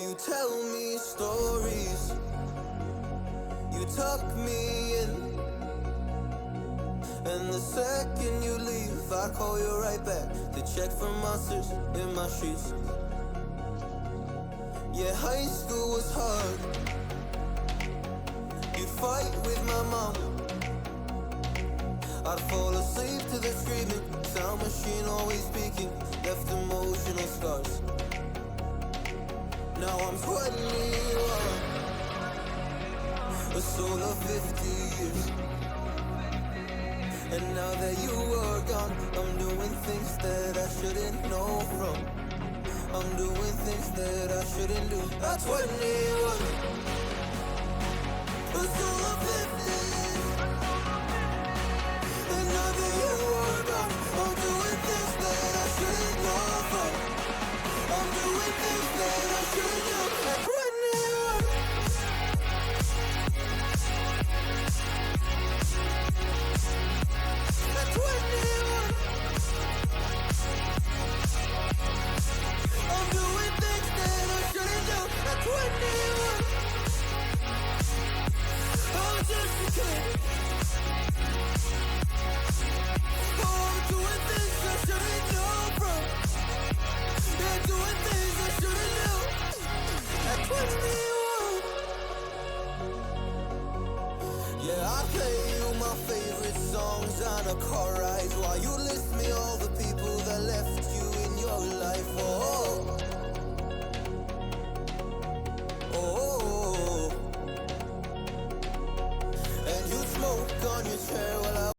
you tell me stories, you tuck me in, and the second you leave, I call you right back to check for monsters in my sheets. Yeah, high school was hard. You'd fight with my mom, I'd fall asleep to the screaming, sound machine always speaking, left emotional scars. Now I'm 21, a soul of 50 years. And now that you are gone, I'm doing things that I shouldn't know from. I'm doing things that I shouldn't do. At 21, a soul of 50 years. And now that you are gone, I'm doing things that I shouldn't know from. I'm doing things that I shouldn't do. At 21. At 21. I'm doing things that I shouldn't do. At 21. I'm just a kid. Oh, I'm doing things I shouldn't know from. Yeah, doing things I shouldn't do. At 21. Yeah, I play you my favorite songs on a car ride while you list me all the people that left you in your life. Oh.